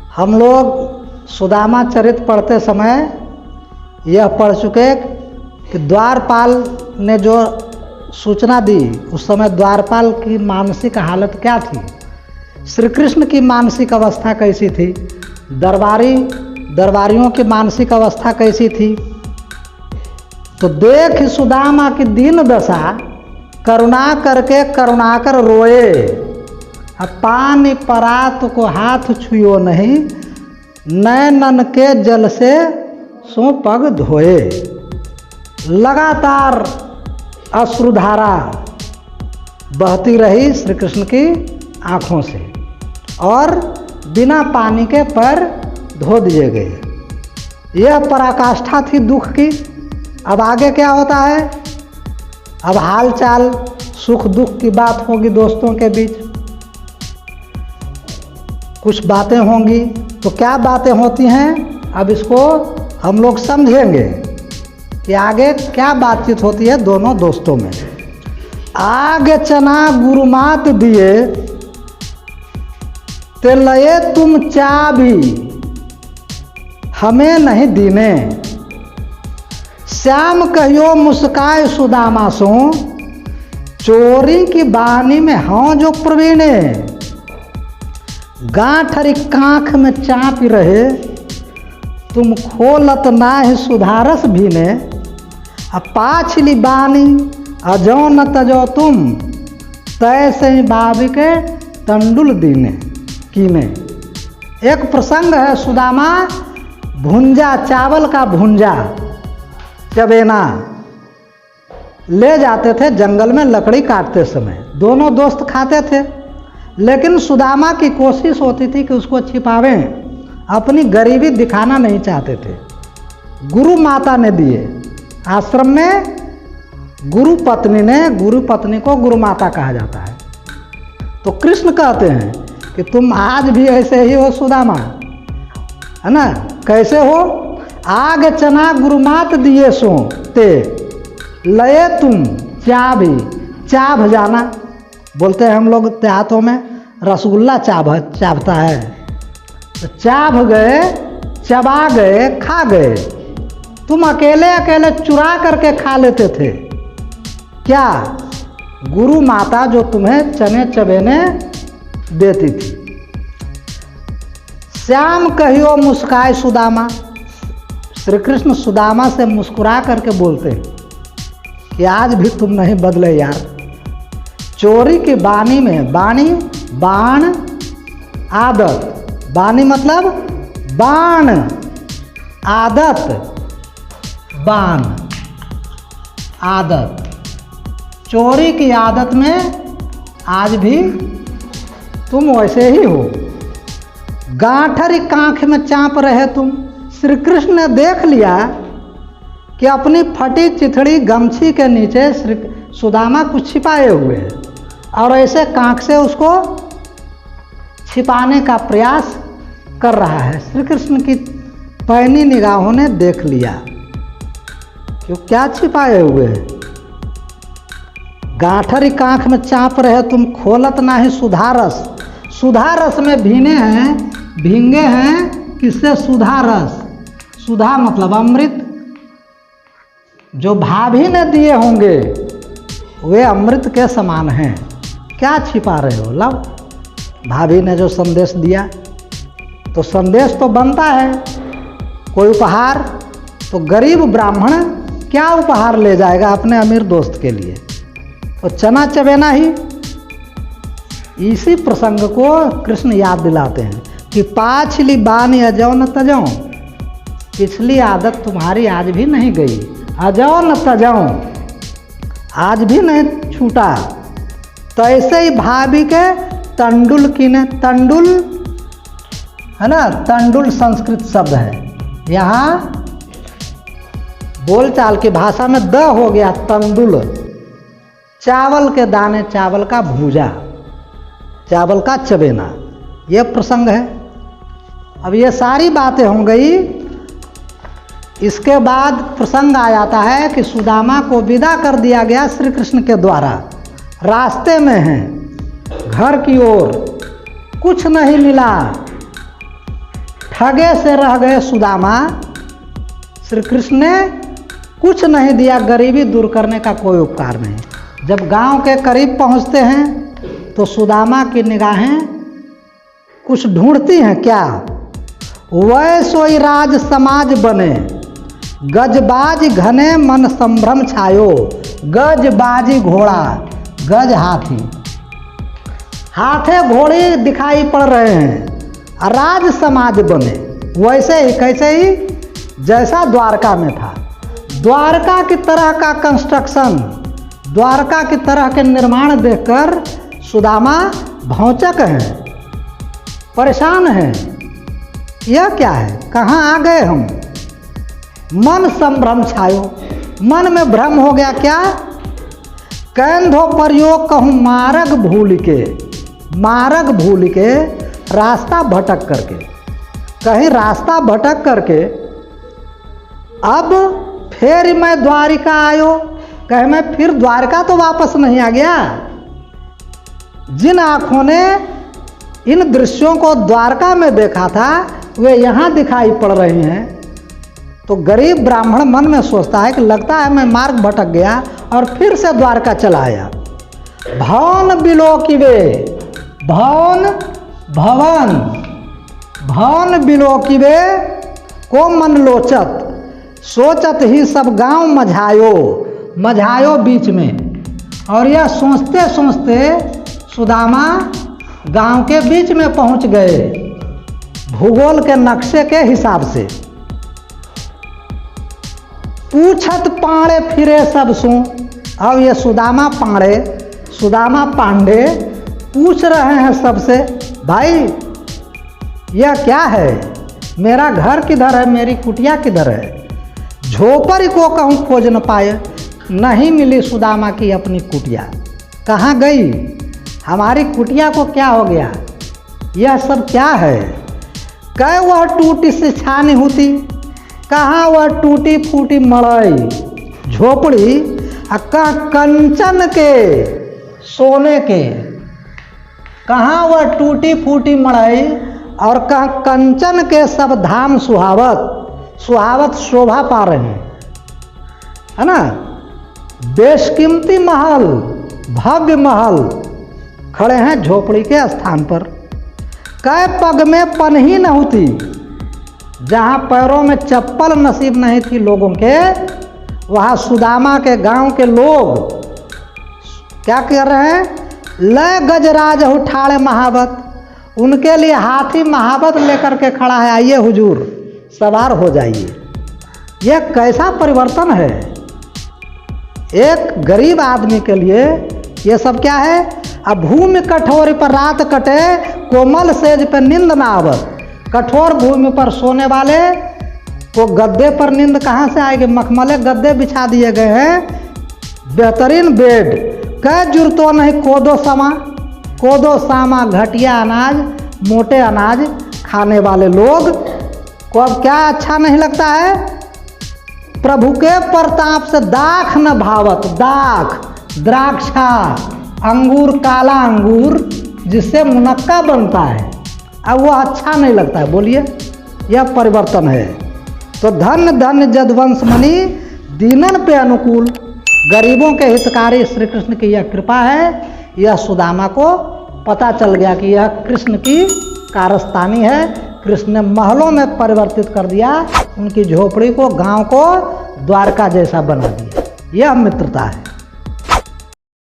हम लोग सुदामा चरित पढ़ते समय यह पढ़ चुके कि द्वारपाल ने जो सूचना दी उस समय द्वारपाल की मानसिक हालत क्या थी, श्री कृष्ण की मानसिक अवस्था कैसी थी, दरबारियों की मानसिक अवस्था कैसी थी। तो देख सुदामा की दीन दशा करुणा करके करुणाकर रोए, पानी परात को हाथ छुयो नहीं, नैनन के जल से सो पग धोए। लगातार अश्रुधारा बहती रही श्री कृष्ण की आँखों से और बिना पानी के पैर धो दिए गए। यह पराकाष्ठा थी दुख की। अब आगे क्या होता है, अब हालचाल सुख दुख की बात होगी दोस्तों के बीच, कुछ बातें होंगी। तो क्या बातें होती हैं अब इसको हम लोग समझेंगे कि आगे क्या बातचीत होती है दोनों दोस्तों में। आगे चना गुरुमात दिए ते लये तुम चाबी हमें नहीं दीने, श्याम कहियो मुस्काए सुदामा सो, चोरी की बानी में हाँ जो प्रवीणे, गांठरी कांख में चापी रहे, तुम खोलत नाहि सुधारस भीने, पाछली बानी अजो न तजो तुम, तैसे ही बाबी के तंडुल दीने कीने। एक प्रसंग है, सुदामा भुंजा, चावल का भुंजा चबेना ले जाते थे जंगल में लकड़ी काटते समय, दोनों दोस्त खाते थे। लेकिन सुदामा की कोशिश होती थी कि उसको छिपावें, अपनी गरीबी दिखाना नहीं चाहते थे। गुरु माता ने दिए, आश्रम में गुरु पत्नी को गुरु माता कहा जाता है। तो कृष्ण कहते हैं कि तुम आज भी ऐसे ही हो सुदामा, है ना। कैसे हो, आग चना गुरुमात दिए सो ते लये तुम चाभी, चाभ जाना बोलते हैं हम लोग देहातों में, रसगुल्ला चाभता है। तो चाभ गए, चबा गए, खा गए। तुम अकेले अकेले चुरा करके खा लेते थे क्या, गुरु माता जो तुम्हें चने चबेने देती थी। श्याम कहियो मुस्काए सुदामा, श्री कृष्ण सुदामा से मुस्कुरा करके बोलते हैं कि आज भी तुम नहीं बदले यार। चोरी की बानी में, बानी बाण आदत, बानी मतलब बाण, आदत बाण आदत, चोरी की आदत में आज भी तुम वैसे ही हो। गांठरी कांख में चाप रहे तुम। श्री कृष्ण ने देख लिया कि अपनी फटी चिथड़ी गमछी के नीचे श्री सुदामा कुछ छिपाए हुए हैं और ऐसे कांख से उसको छिपाने का प्रयास कर रहा है। श्री कृष्ण की पैनी निगाहों ने देख लिया कि क्या छिपाए हुए हैं। गांठरी कांख में चाप रहे तुम, खोलत नाहि सुधारस, सुधारस में भींगे हैं किससे, सुधारस। सुधा मतलब अमृत, जो भाभी ने दिए होंगे वे अमृत के समान हैं। क्या छिपा रहे हो, लो भाभी ने जो संदेश दिया, तो संदेश तो बनता है कोई उपहार। तो गरीब ब्राह्मण क्या उपहार ले जाएगा अपने अमीर दोस्त के लिए, तो चना चबेना ही। इसी प्रसंग को कृष्ण याद दिलाते हैं कि पाछली बानी अजौ न तजौ, पिछली आदत तुम्हारी आज भी नहीं गई, अजौ न तजौ, आज भी नहीं छूटा। तो ऐसे ही भाभी के तंडुल कीने, तंडुल है ना, तंडुल संस्कृत शब्द है। यहाँ बोलचाल की भाषा में द हो गया तंडुल, चावल के दाने, चावल का भूजा, चावल का चबेना, यह प्रसंग है। अब ये सारी बातें हो गई। इसके बाद प्रसंग आ जाता है कि सुदामा को विदा कर दिया गया श्री कृष्ण के द्वारा। रास्ते में हैं घर की ओर, कुछ नहीं मिला, ठगे से रह गए सुदामा। श्री कृष्ण ने कुछ नहीं दिया, गरीबी दूर करने का कोई उपकार नहीं। जब गांव के करीब पहुंचते हैं तो सुदामा की निगाहें कुछ ढूंढती हैं। क्या? वै सोई राज समाज बने, गजबाज घने मन संभ्रम छायो। गजबाजी घोड़ा, गज हाथी, हाथे घोड़े दिखाई पड़ रहे हैं। राज समाज बने, वैसे ही कैसे ही जैसा द्वारका में था। द्वारका की तरह का कंस्ट्रक्शन, द्वारका की तरह के निर्माण देखकर सुदामा भौचक हैं, परेशान हैं। यह क्या है? कहाँ आ गए हम? मन संभ्रम छायो, मन में भ्रम हो गया। क्या? कैंधो प्रयोग कहूँ मार्ग भूल के, मार्ग भूल के, रास्ता भटक करके, कहीं रास्ता भटक करके अब फिर मैं द्वारिका आयो। कहे मैं फिर द्वारका तो वापस नहीं आ गया। जिन आँखों ने इन दृश्यों को द्वारका में देखा था वे यहाँ दिखाई पड़ रही हैं। तो गरीब ब्राह्मण मन में सोचता है कि लगता है मैं मार्ग भटक गया और फिर से द्वारका चला आया। भवन बिलोकिवे, भवन भवन, भवन बिलोकिवे को मन लोचत, सोचत ही सब गांव मझायो, मझायो बीच में। और यह सोचते सोचते सुदामा गांव के बीच में पहुंच गए, भूगोल के नक्शे के हिसाब से। पूछत पांडे फिरे सब सो। अब ये सुदामा पांडे पूछ रहे हैं सबसे, भाई यह क्या है? मेरा घर किधर है? मेरी कुटिया किधर है? झोपड़ी को कहूँ खोज न पाए, नहीं मिली सुदामा की अपनी कुटिया। कहाँ गई? हमारी कुटिया को क्या हो गया? यह सब क्या है? कह वह टूटी सी छानी होती, कहाँ वह टूटी फूटी मड़ई झोपड़ी, कहाँ कंचन के सोने के, कहाँ वह टूटी फूटी मड़ई और कहाँ कंचन के सब धाम सुहावत, सुहावत शोभा पा रहे हैं, है ना। बेशकीमती महल, भव्य महल खड़े हैं झोपड़ी के स्थान पर। कै पग में पनही न होती, जहाँ पैरों में चप्पल नसीब नहीं थी लोगों के, वहाँ सुदामा के गांव के लोग क्या कर रहे हैं? लय गजराज उठाड़े महावत, उनके लिए हाथी महावत लेकर के खड़ा है। आइए हुजूर, सवार हो जाइए। यह कैसा परिवर्तन है? एक गरीब आदमी के लिए यह सब क्या है? अब भूमि कठोर पर रात कटे, कोमल सेज पर नींद ना आवत। कठोर भूमि पर सोने वाले को गद्दे पर नींद कहाँ से आएगी? मखमले गद्दे बिछा दिए गए हैं, बेहतरीन बेड। कै जुरतो नहीं कोदो समा, कोदो सामा घटिया अनाज, मोटे अनाज खाने वाले लोग को अब क्या अच्छा नहीं लगता है? प्रभु के प्रताप से दाख न भावत, दाख द्राक्षा, अंगूर, काला अंगूर जिससे मुनक्का बनता है, अब वो अच्छा नहीं लगता है। बोलिए, यह परिवर्तन है। तो धन्य धन्य जदवंश मणि, दीनन पे अनुकूल, गरीबों के हितकारी श्री कृष्ण की यह कृपा है। यह सुदामा को पता चल गया कि यह कृष्ण की कारस्तानी है। कृष्ण ने महलों में परिवर्तित कर दिया, उनकी झोपड़ी को, गांव को द्वारका जैसा बना दिया। यह मित्रता है।